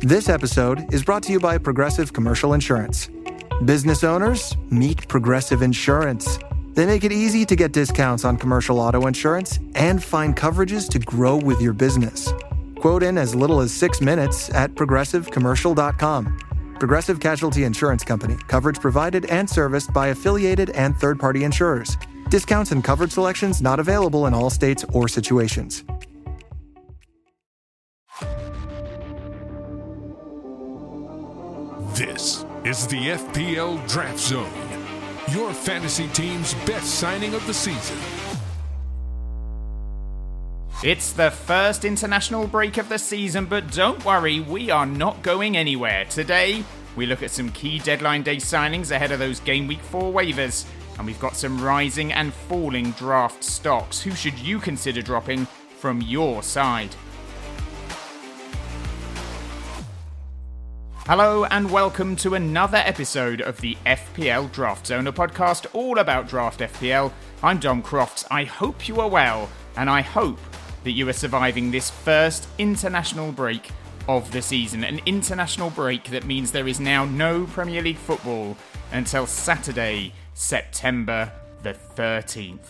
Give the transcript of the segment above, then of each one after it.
This episode is brought to you by Progressive Commercial Insurance. Business owners, meet Progressive Insurance. They make it easy to get discounts on commercial auto insurance and find coverages to grow with your business. Quote in as little as 6 minutes at progressivecommercial.com. Progressive Casualty Insurance Company. Coverage provided and serviced by affiliated and third-party insurers. Discounts and coverage selections not available in all states or situations. This is the FPL Draft Zone, your fantasy team's best signing of the season. It's the first international break of the season, but don't worry, we are not going anywhere. Today, we look at some key deadline day signings ahead of those Game Week 4 waivers, and we've got some rising and falling draft stocks. Who should you consider dropping from your side? Hello and welcome to another episode of the FPL Draft Zone, a podcast all about Draft FPL. I'm Dom Crofts. I hope you are well, and I hope that you are surviving this first international break of the season. An international break that means there is now no Premier League football until Saturday, September the 13th.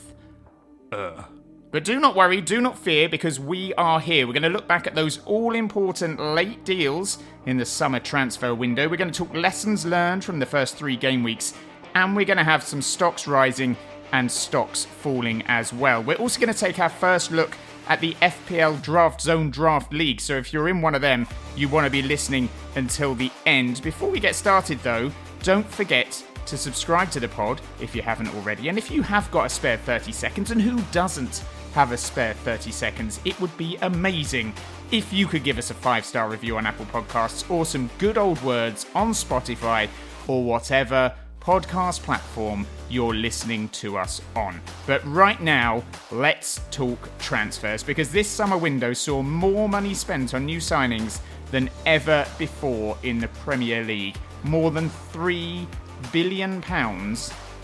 But do not worry, do not fear, because we are here. We're going to look back at those all-important late deals in the summer transfer window. We're going to talk lessons learned from the first 3 game weeks, and we're going to have some stocks rising and stocks falling as well. We're also going to take our first look at the FPL Draft Zone Draft League, so if you're in one of them, you want to be listening until the end. Before we get started though, don't forget to subscribe to the pod if you haven't already, and if you have got a spare 30 seconds, and who doesn't have a spare 30 seconds, it would be amazing if you could give us a 5-star review on Apple Podcasts or some good old words on Spotify or whatever podcast platform you're listening to us on. But right now, let's talk transfers, because this summer window saw more money spent on new signings than ever before in the Premier League. More than £3 billion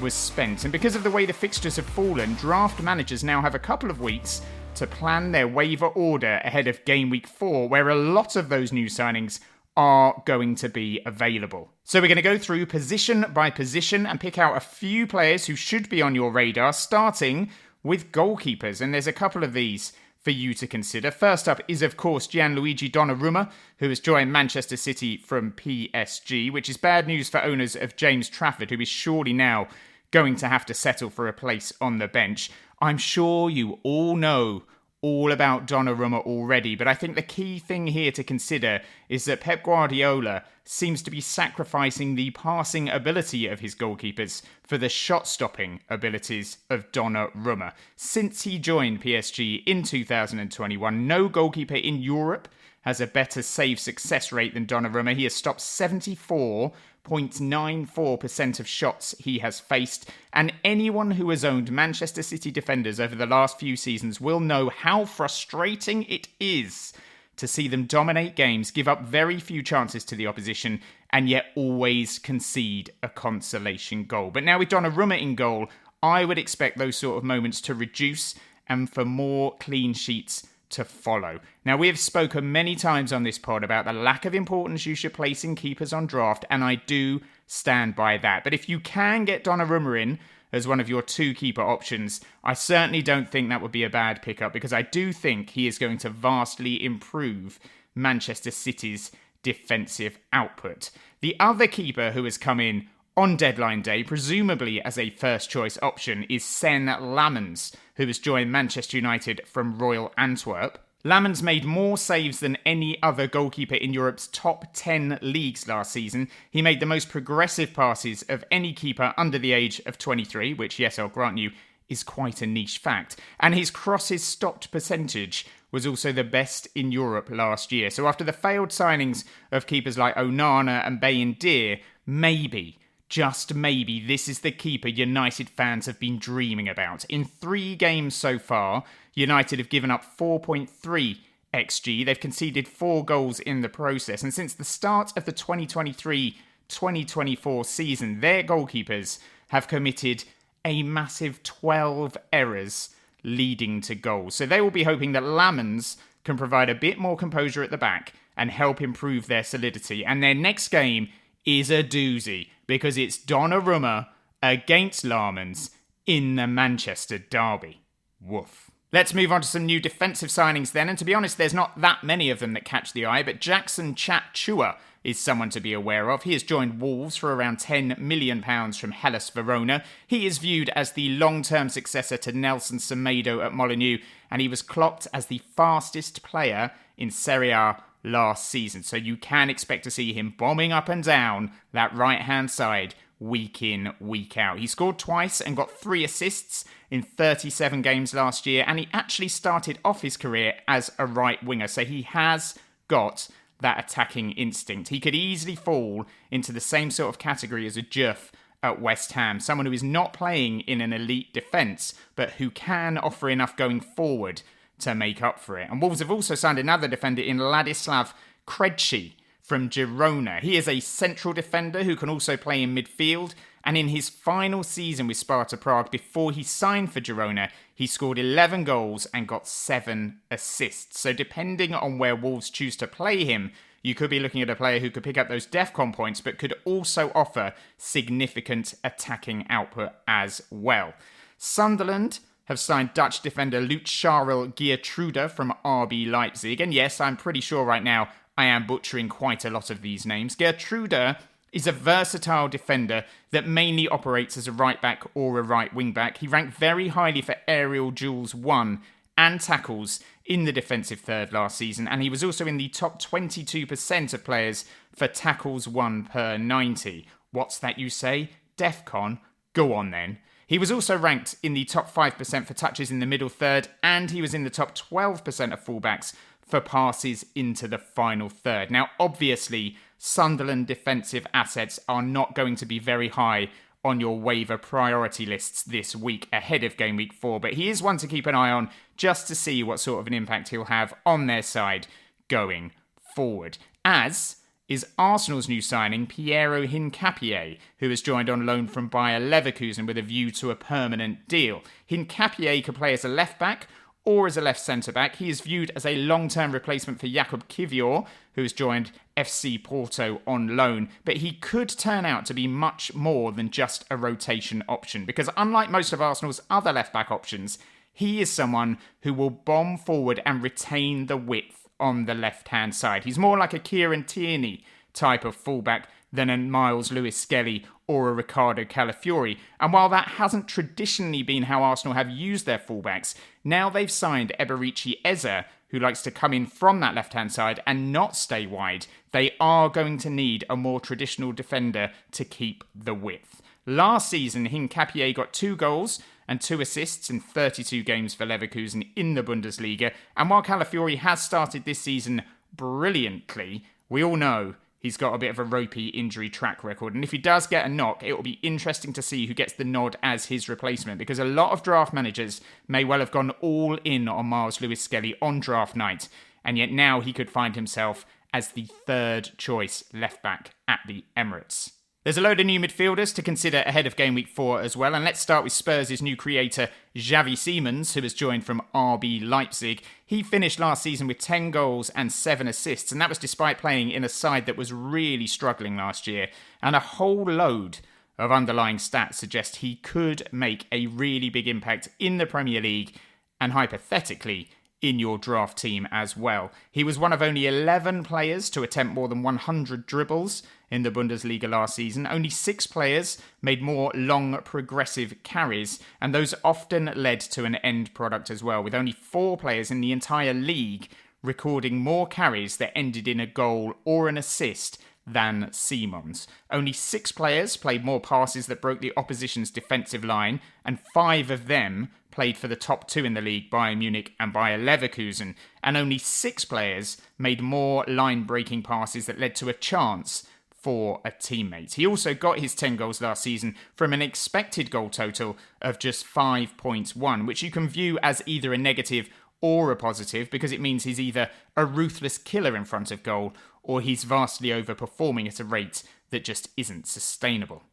was spent, and because of the way the fixtures have fallen, draft managers now have a couple of weeks to plan their waiver order ahead of Game Week 4, where a lot of those new signings are going to be available. So we're going to go through position by position and pick out a few players who should be on your radar, starting with goalkeepers, and there's a couple of these for you to consider. First up is, of course, Gianluigi Donnarumma, who has joined Manchester City from PSG, which is bad news for owners of James Trafford, who is surely now going to have to settle for a place on the bench. I'm sure you all know all about Donnarumma already, but I think the key thing here to consider is that Pep Guardiola seems to be sacrificing the passing ability of his goalkeepers for the shot-stopping abilities of Donnarumma. Since he joined PSG in 2021, no goalkeeper in Europe has a better save success rate than Donnarumma. He has stopped 74.94% of shots he has faced, and anyone who has owned Manchester City defenders over the last few seasons will know how frustrating it is to see them dominate games, give up very few chances to the opposition, and yet always concede a consolation goal. But now with Donnarumma in goal, I would expect those sort of moments to reduce and for more clean sheets to follow. Now, we have spoken many times on this pod about the lack of importance you should place in keepers on draft, and I do stand by that. But if you can get Donnarumma in as one of your 2 keeper options, I certainly don't think that would be a bad pickup, because I do think he is going to vastly improve Manchester City's defensive output. The other keeper who has come in on deadline day, presumably as a first choice option, is Sen Lammens, who has joined Manchester United from Royal Antwerp. Lammens made more saves than any other goalkeeper in Europe's top 10 leagues last season. He made the most progressive passes of any keeper under the age of 23, which, yes, I'll grant you, is quite a niche fact. And his crosses stopped percentage was also the best in Europe last year. So after the failed signings of keepers like Onana and Bayindir, maybe, just maybe, this is the keeper United fans have been dreaming about. In 3 games so far, United have given up 4.3 XG. They've conceded 4 goals in the process. And since the start of the 2023-2024 season, their goalkeepers have committed a massive 12 errors leading to goals. So they will be hoping that Lammens can provide a bit more composure at the back and help improve their solidity. And their next game is a doozy because it's Donnarumma against Laarmans in the Manchester derby. Woof. Let's move on to some new defensive signings then, and to be honest, there's not that many of them that catch the eye, but Jackson Chat-Chua is someone to be aware of. He has joined Wolves for around £10 million from Hellas Verona. He is viewed as the long-term successor to Nelson Semedo at Molineux, and he was clocked as the fastest player in Serie A last season. So you can expect to see him bombing up and down that right-hand side week in, week out. He scored twice and got 3 assists in 37 games last year, and he actually started off his career as a right winger, so he has got that attacking instinct. He could easily fall into the same sort of category as a Diouf at West Ham, someone who is not playing in an elite defence, but who can offer enough going forward to make up for it. And Wolves have also signed another defender in Ladislav Krejci from Girona. He is a central defender who can also play in midfield, and in his final season with Sparta Prague before he signed for Girona, he scored 11 goals and got 7 assists. So depending on where Wolves choose to play him, you could be looking at a player who could pick up those DEFCON points, but could also offer significant attacking output as well. Sunderland have signed Dutch defender Luc-Charles Geertruida from RB Leipzig. And yes, I'm pretty sure right now I am butchering quite a lot of these names. Geertruida is a versatile defender that mainly operates as a right back or a right wing back. He ranked very highly for aerial duels won and tackles in the defensive third last season, and he was also in the top 22% of players for tackles won per 90. What's that you say? DEFCON? Go on then. He was also ranked in the top 5% for touches in the middle third, and he was in the top 12% of fullbacks for passes into the final third. Now, obviously, Sunderland defensive assets are not going to be very high on your waiver priority lists this week ahead of game week 4, but he is one to keep an eye on just to see what sort of an impact he'll have on their side going forward. As is Arsenal's new signing, Piero Hincapié, who has joined on loan from Bayer Leverkusen with a view to a permanent deal. Hincapié can play as a left-back or as a left centre-back. He is viewed as a long-term replacement for Jakub Kiwior, who has joined FC Porto on loan, but he could turn out to be much more than just a rotation option, because unlike most of Arsenal's other left-back options, he is someone who will bomb forward and retain the width on the left-hand side. He's more like a Kieran Tierney type of fullback than a Miles Lewis-Skelly or a Ricardo Calafiori. And while that hasn't traditionally been how Arsenal have used their fullbacks, now they've signed Eberechi Eze, who likes to come in from that left-hand side and not stay wide. They are going to need a more traditional defender to keep the width. Last season, Hincapié got 2 goals and 2 assists in 32 games for Leverkusen in the Bundesliga. And while Calafiori has started this season brilliantly, we all know he's got a bit of a ropey injury track record. And if he does get a knock, it will be interesting to see who gets the nod as his replacement, because a lot of draft managers may well have gone all in on Miles Lewis-Skelly on draft night, and yet now he could find himself as the third choice left back at the Emirates. There's a load of new midfielders to consider ahead of game week 4 as well, and let's start with Spurs' new creator Xavi Simons, who has joined from RB Leipzig. He finished last season with 10 goals and 7 assists, and that was despite playing in a side that was really struggling last year, and a whole load of underlying stats suggest he could make a really big impact in the Premier League and hypothetically in your draft team as well. He was one of only 11 players to attempt more than 100 dribbles in the Bundesliga last season. Only 6 players made more long progressive carries, and those often led to an end product as well, with only 4 players in the entire league recording more carries that ended in a goal or an assist than Simons. Only 6 players played more passes that broke the opposition's defensive line, and 5 of them played for the top 2 in the league, Bayern Munich and Bayer Leverkusen. And only 6 players made more line-breaking passes that led to a chance for a teammate. He also got his 10 goals last season from an expected goal total of just 5.1, which you can view as either a negative or a positive, because it means he's either a ruthless killer in front of goal or he's vastly overperforming at a rate that just isn't sustainable.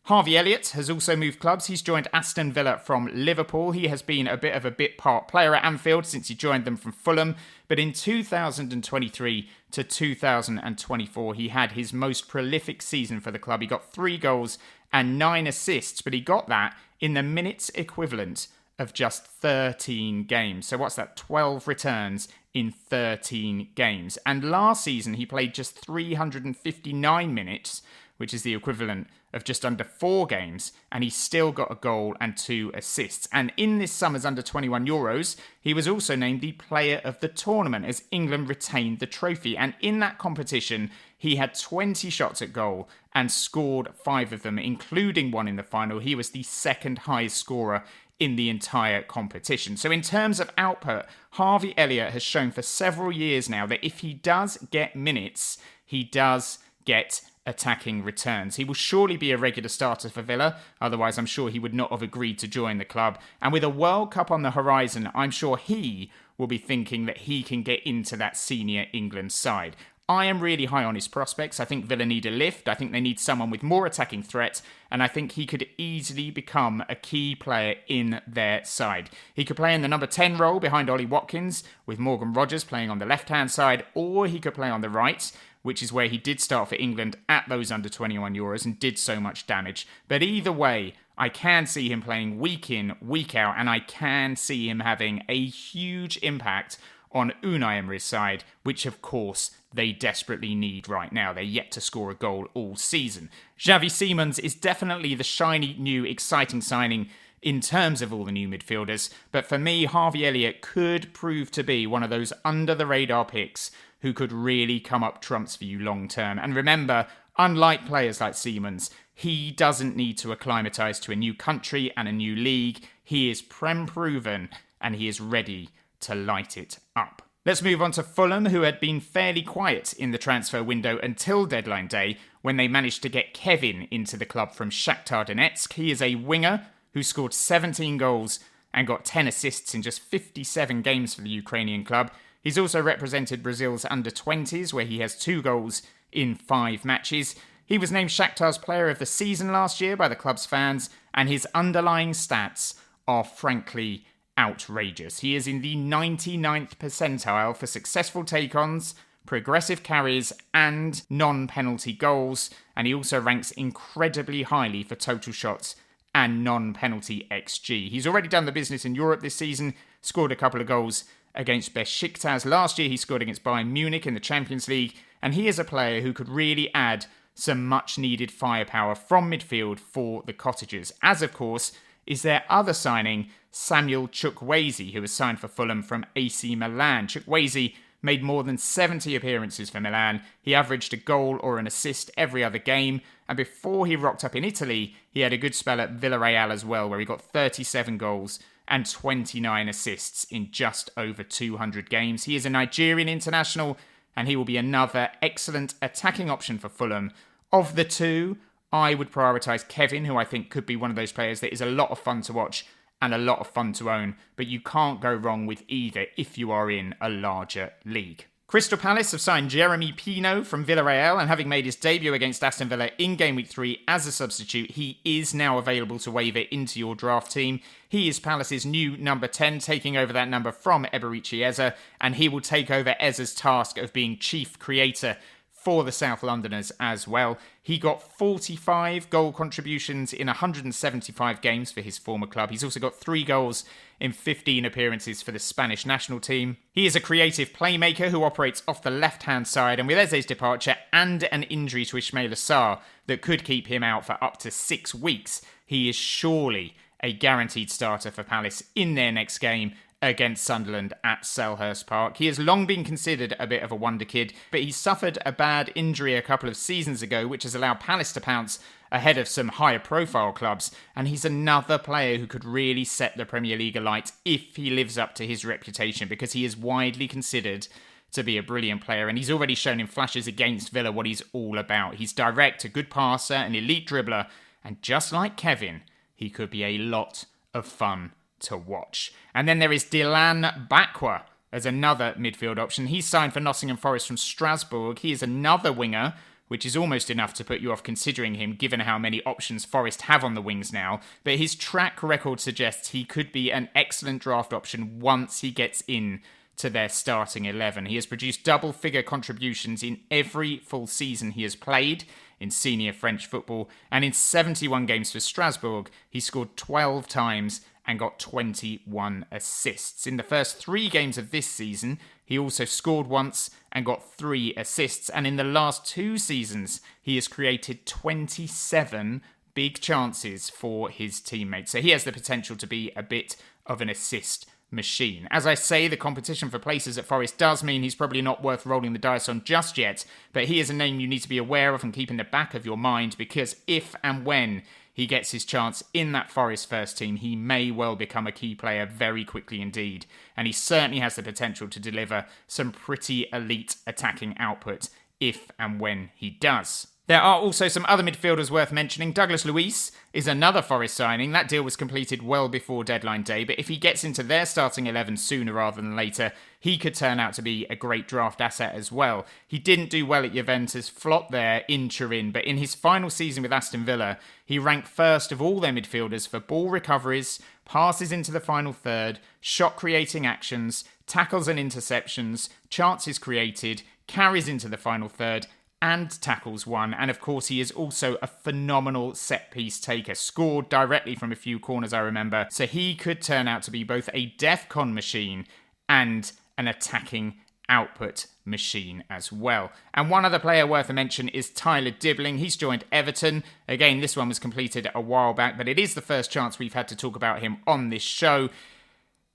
Harvey Elliott has also moved clubs. He's joined Aston Villa from Liverpool. He has been a bit of a bit part player at Anfield since he joined them from Fulham. But in 2023 to 2024, he had his most prolific season for the club. He got 3 goals and 9 assists, but he got that in the minutes equivalent of just 13 games. So what's that? 12 returns in 13 games. And last season, he played just 359 minutes, which is the equivalent of just under 4 games, and he still got a goal and 2 assists. And in this summer's under-21 Euros, he was also named the player of the tournament as England retained the trophy. And in that competition, he had 20 shots at goal and scored 5 of them, including one in the final. He was the second highest scorer in the entire competition. So in terms of output, Harvey Elliott has shown for several years now that if he does get minutes, he does get attacking returns. He will surely be a regular starter for Villa, otherwise I'm sure he would not have agreed to join the club. And with a World Cup on the horizon, I'm sure he will be thinking that he can get into that senior England side. I am really high on his prospects. I think Villa need a lift. I think they need someone with more attacking threat, and I think he could easily become a key player in their side. He could play in the number 10 role behind Ollie Watkins, with Morgan Rogers playing on the left-hand side, or he could play on the right, which is where he did start for England at those under-21 Euros and did so much damage. But either way, I can see him playing week in, week out, and I can see him having a huge impact on Unai Emery's side, which of course they desperately need right now. They're yet to score a goal all season. Xavi Simons is definitely the shiny, new, exciting signing in terms of all the new midfielders, but for me, Harvey Elliott could prove to be one of those under-the-radar picks who could really come up trumps for you long term. And remember, unlike players like Simons, he doesn't need to acclimatise to a new country and a new league. He is Prem-proven and he is ready to light it up. Let's move on to Fulham, who had been fairly quiet in the transfer window until deadline day when they managed to get Kevin into the club from Shakhtar Donetsk. He is a winger who scored 17 goals and got 10 assists in just 57 games for the Ukrainian club. He's also represented Brazil's under-20s, where he has 2 goals in 5 matches. He was named Shakhtar's player of the season last year by the club's fans, and his underlying stats are frankly outrageous. He is in the 99th percentile for successful take-ons, progressive carries, and non-penalty goals, and he also ranks incredibly highly for total shots and non-penalty XG. He's already done the business in Europe this season, scored a couple of goals against Besiktas. Last year he scored against Bayern Munich in the Champions League, and he is a player who could really add some much-needed firepower from midfield for the Cottagers, as of course is their other signing, Samuel Chukwueze, who was signed for Fulham from AC Milan. Chukwueze made more than 70 appearances for Milan. He averaged a goal or an assist every other game, and before he rocked up in Italy, he had a good spell at Villarreal as well, where he got 37 goals and 29 assists in just over 200 games. He is a Nigerian international, and he will be another excellent attacking option for Fulham. Of the two, I would prioritise Kevin, who I think could be one of those players that is a lot of fun to watch and a lot of fun to own, but you can't go wrong with either if you are in a larger league. Crystal Palace have signed Jeremy Pino from Villarreal, and having made his debut against Aston Villa in Game Week 3 as a substitute, he is now available to waiver into your draft team. He is Palace's new number 10, taking over that number from Eberechi Eze, and he will take over Eze's task of being chief creator for the South Londoners as well. He got 45 goal contributions in 175 games for his former club. He's also got 3 goals in 15 appearances for the Spanish national team. He is a creative playmaker who operates off the left-hand side, and with Eze's departure and an injury to Ismaila Sarr that could keep him out for up to 6 weeks, he is surely a guaranteed starter for Palace in their next game against Sunderland at Selhurst Park. He has long been considered a bit of a wonder kid, but he suffered a bad injury a couple of seasons ago, which has allowed Palace to pounce ahead of some higher profile clubs, and he's another player who could really set the Premier League alight if he lives up to his reputation, because he is widely considered to be a brilliant player, and he's already shown in flashes against Villa what he's all about. He's direct, a good passer, an elite dribbler, and just like Kevin, he could be a lot of fun to watch. And then there is Dilan Bakwa as another midfield option. He's signed for Nottingham Forest from Strasbourg. He is another winger which is almost enough to put you off considering him given how many options Forest have on the wings now. But his track record suggests he could be an excellent draft option once he gets in to their starting 11. He has produced double-figure contributions in every full season he has played in senior French football, and in 71 games for Strasbourg, he scored 12 times and got 21 assists. In the first 3 games of this season, he also scored once and got 3 assists, and in the last 2 seasons, he has created 27 big chances for his teammates. So he has the potential to be a bit of an assist machine. As I say, the competition for places at Forest does mean he's probably not worth rolling the dice on just yet, but he is a name you need to be aware of and keep in the back of your mind, because if and when he gets his chance in that Forest first team, he may well become a key player very quickly indeed, and he certainly has the potential to deliver some pretty elite attacking output if and when he does. There are also some other midfielders worth mentioning. Douglas Luiz is another Forest signing. That deal was completed well before deadline day, but if he gets into their starting 11 sooner rather than later, he could turn out to be a great draft asset as well. He didn't do well at Juventus, flopped there in Turin, but in his final season with Aston Villa, he ranked first of all their midfielders for ball recoveries, passes into the final third, shot creating actions, tackles and interceptions, chances created, carries into the final third, and tackles won. And of course, he is also a phenomenal set-piece taker. Scored directly from a few corners, I remember. So he could turn out to be both a DEFCON machine and an attacking output machine as well. And one other player worth a mention is Tyler Dibbling. He's joined Everton. Again, this one was completed a while back, but it is the first chance we've had to talk about him on this show.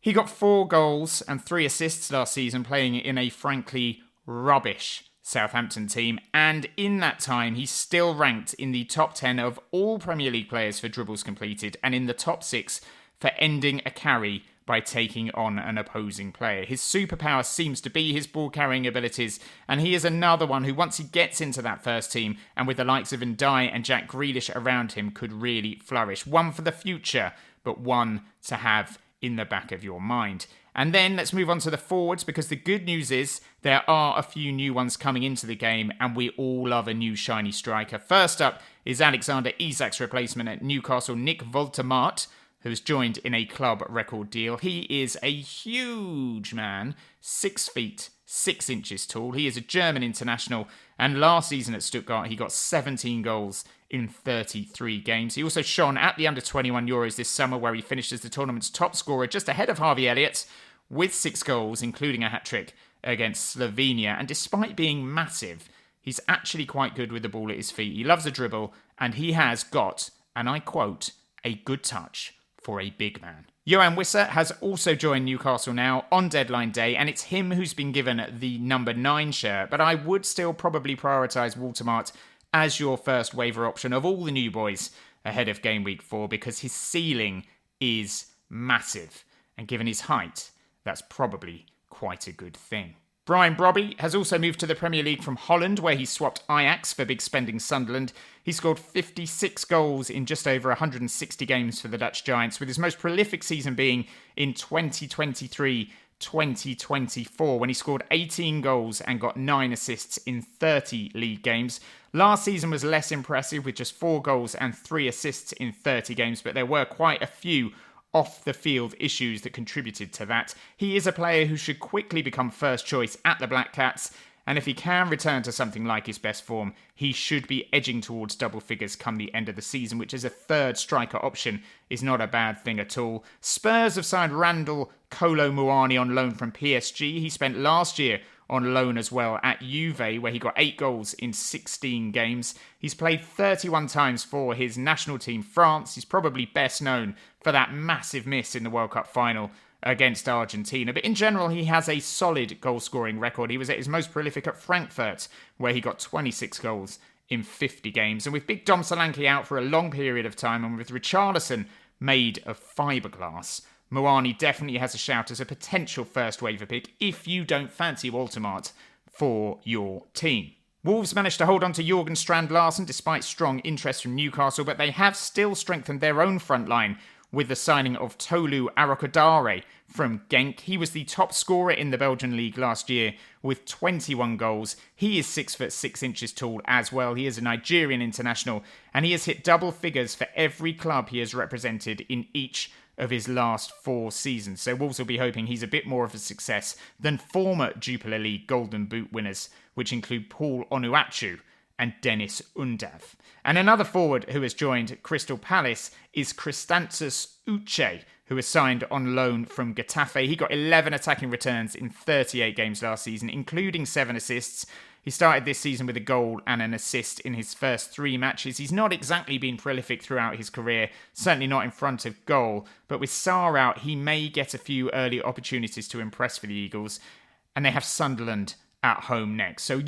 He got 4 goals and 3 assists last season, playing in a frankly rubbish Southampton team, and in that time he's still ranked in the top 10 of all Premier League players for dribbles completed and in the top 6 for ending a carry by taking on an opposing player. His superpower seems to be his ball carrying abilities, and he is another one who, once he gets into that first team and with the likes of Ndiaye and Jack Grealish around him, could really flourish. One for the future, but one to have in the back of your mind. And then let's move on to the forwards, because the good news is there are a few new ones coming into the game, and we all love a new shiny striker. First up is Alexander Isak's replacement at Newcastle, Nick Woltermaat, who's joined in a club record deal. He is a huge man, 6 feet 6 inches tall. He is a German international, and last season at Stuttgart he got 17 goals in 33 games. He also shone at the Under-21 Euros this summer, where he finished as the tournament's top scorer, just ahead of Harvey Elliott, with 6 goals, including a hat-trick against Slovenia. And despite being massive, he's actually quite good with the ball at his feet. He loves a dribble, and he has got, and I quote, a good touch for a big man. Yoane Wissa has also joined Newcastle now on deadline day, and it's him who's been given the number 9 shirt, but I would still probably prioritise Woltermaat as your first waiver option of all the new boys ahead of game week 4, because his ceiling is massive, and given his height, that's probably quite a good thing. Brian Brobby has also moved to the Premier League from Holland, where he swapped Ajax for big spending Sunderland. He scored 56 goals in just over 160 games for the Dutch Giants, with his most prolific season being in 2023-2024, when he scored 18 goals and got 9 assists in 30 league games. Last season was less impressive, with just 4 goals and 3 assists in 30 games, but there were quite a few off-the-field issues that contributed to that. He is a player who should quickly become first choice at the Black Cats, and if he can return to something like his best form, he should be edging towards double figures come the end of the season, which as a third striker option is not a bad thing at all. Spurs have signed Randall Kolo Muani on loan from PSG. He spent last year on loan as well at Juve, where he got 8 goals in 16 games. He's played 31 times for his national team, France. He's probably best known for that massive miss in the World Cup final against Argentina. But in general, he has a solid goal-scoring record. He was at his most prolific at Frankfurt, where he got 26 goals in 50 games. And with Big Dom Solanke out for a long period of time, and with Richarlison made of fiberglass, Muani definitely has a shout as a potential first waiver pick if you don't fancy Woltermaat for your team. Wolves managed to hold on to Jorgen Strand Larsen despite strong interest from Newcastle, but they have still strengthened their own front line with the signing of Tolu Arokodare from Genk. He was the top scorer in the Belgian league last year with 21 goals. He is 6'6" tall as well. He is a Nigerian international, and he has hit double figures for every club he has represented in each of his last 4 seasons. So Wolves will be hoping he's a bit more of a success than former Jupiler League Golden Boot winners, which include Paul Onuachu and Dennis Undav. And another forward who has joined Crystal Palace is Christantus Uche, who was signed on loan from Getafe. He got 11 attacking returns in 38 games last season, including 7 assists. He started this season with a goal and an assist in his first 3 matches. He's not exactly been prolific throughout his career, certainly not in front of goal, but with Sarr out, he may get a few early opportunities to impress for the Eagles, and they have Sunderland at home next. So,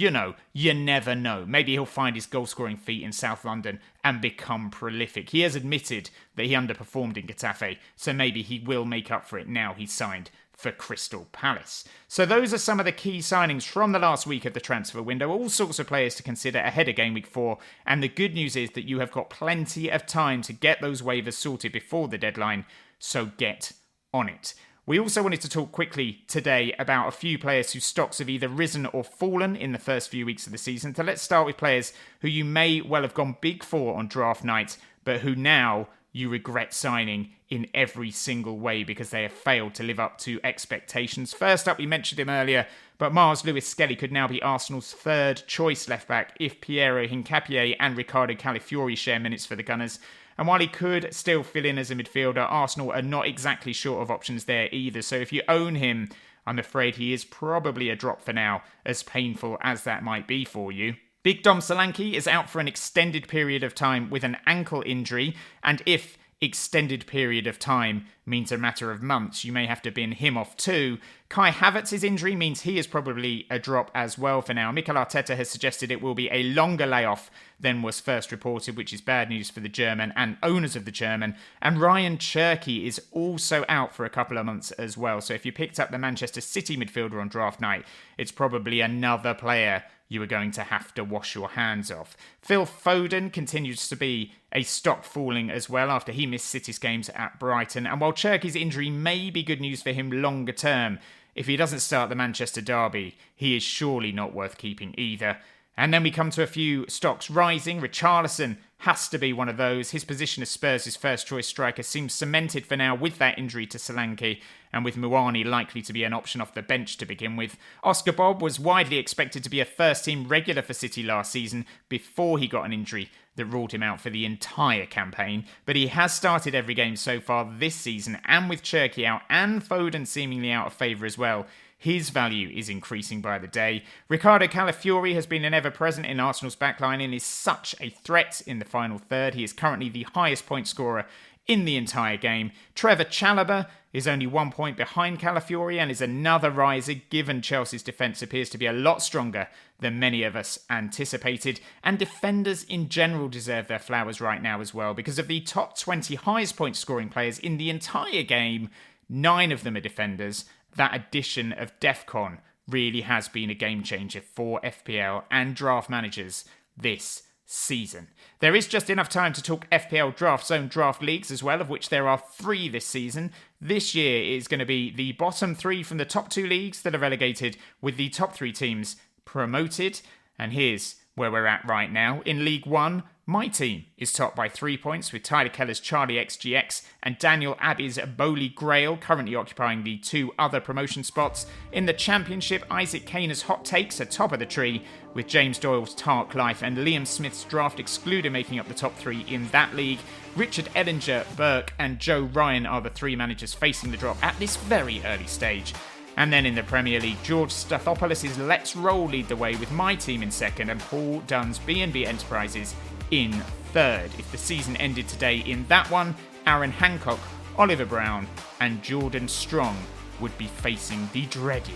you never know. Maybe he'll find his goal-scoring feet in South London and become prolific. He has admitted that he underperformed in Getafe, so maybe he will make up for it now he's signed for Crystal Palace. So those are some of the key signings from the last week of the transfer window. All sorts of players to consider ahead of Game Week 4. And the good news is that you have got plenty of time to get those waivers sorted before the deadline. So get on it. We also wanted to talk quickly today about a few players whose stocks have either risen or fallen in the first few weeks of the season. So let's start with players who you may well have gone big for on draft night, but who now you regret signing in every single way because they have failed to live up to expectations. First up, we mentioned him earlier, but Mars Lewis-Skelly could now be Arsenal's 3rd choice left-back if Piero Hincapié and Ricardo Calafiori share minutes for the Gunners. And while he could still fill in as a midfielder, Arsenal are not exactly short of options there either. So if you own him, I'm afraid he is probably a drop for now, as painful as that might be for you. Big Dom Solanke is out for an extended period of time with an ankle injury, and if extended period of time means a matter of months, you may have to bin him off too. Kai Havertz's injury means he is probably a drop as well for now. Mikel Arteta has suggested it will be a longer layoff than was first reported, which is bad news for the German and owners of the German. And Ryan Cherki is also out for a couple of months as well. So if you picked up the Manchester City midfielder on draft night, it's probably another player you are going to have to wash your hands off. Phil Foden continues to be a stock falling as well after he missed City's games at Brighton. And while Cherki's injury may be good news for him longer term, if he doesn't start the Manchester derby, he is surely not worth keeping either. And then we come to a few stocks rising. Richarlison has to be one of those. His position as Spurs' first choice striker seems cemented for now with that injury to Solanke, and with Muani likely to be an option off the bench to begin with. Oscar Bobb was widely expected to be a first-team regular for City last season before he got an injury that ruled him out for the entire campaign, but he has started every game so far this season, and with Cherki out and Foden seemingly out of favour as well, his value is increasing by the day. Ricardo Calafiori has been an ever-present in Arsenal's backline and is such a threat in the final third. He is currently the highest point scorer in the entire game. Trevor Chalobah is only 1 point behind Calafiori and is another riser given Chelsea's defence appears to be a lot stronger than many of us anticipated. And defenders in general deserve their flowers right now as well, because of the top 20 highest point scoring players in the entire game, 9 of them are defenders. That addition of DEFCON really has been a game changer for FPL and draft managers this season. There is just enough time to talk FPL Draft Zone draft leagues as well, of which there are 3 this season. This year is going to be the bottom 3 from the top 2 leagues that are relegated, with the top 3 teams promoted. And here's where we're at right now. In League 1, my team is topped by 3 points, with Tyler Keller's Charlie XGX and Daniel Abbey's Bowley Grail currently occupying the 2 other promotion spots. In the Championship, Isaac Kaner's Hot Takes are top of the tree, with James Doyle's Tark Life and Liam Smith's Draft Excluder making up the top 3 in that league. Richard Ellinger, Burke and Joe Ryan are the 3 managers facing the drop at this very early stage. And then in the Premier League, George Stathopoulos' Let's Roll lead the way with my team in second and Paul Dunn's B&B Enterprises in third. If the season ended today in that one, Aaron Hancock, Oliver Brown and Jordan Strong would be facing the dreaded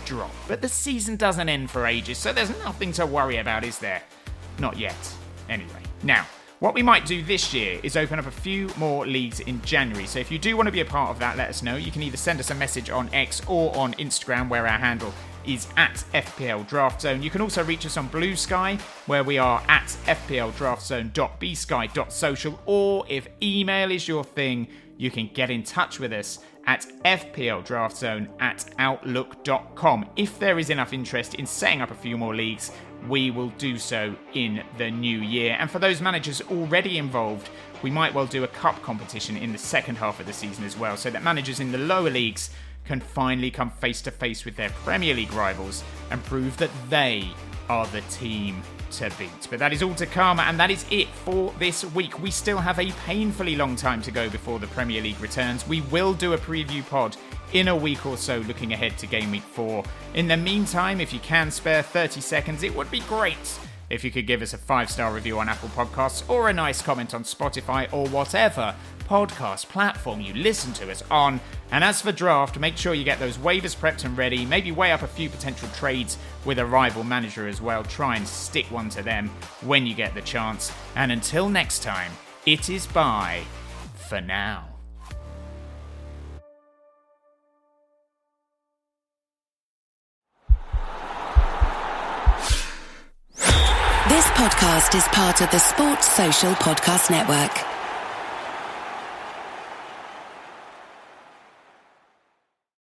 drop. But the season doesn't end for ages, so there's nothing to worry about, is there? Not yet. Anyway. Now, what we might do this year is open up a few more leagues in January. So if you do want to be a part of that, let us know. You can either send us a message on X or on Instagram, where our handle is at FPL Draft Zone. You can also reach us on Blue Sky, where we are at fpldraftzone.bsky.social, or if email is your thing, you can get in touch with us at fpldraftzone@outlook.com. If there is enough interest in setting up a few more leagues, we will do so in the new year. And for those managers already involved, we might well do a cup competition in the second half of the season as well, so that managers in the lower leagues can finally come face to face with their Premier League rivals and prove that they are the team to beat. But that is all to come, and that is it for this week. We still have a painfully long time to go before the Premier League returns. We will do a preview pod in a week or so looking ahead to Game Week 4. In the meantime, if you can spare 30 seconds, it would be great if you could give us a 5-star review on Apple Podcasts or a nice comment on Spotify or whatever podcast platform you listen to us on. And as for draft, make sure you get those waivers prepped and ready. Maybe weigh up a few potential trades with a rival manager as well. Try and stick one to them when you get the chance. And until next time, it is bye for now. This podcast is part of the Sports Social Podcast Network.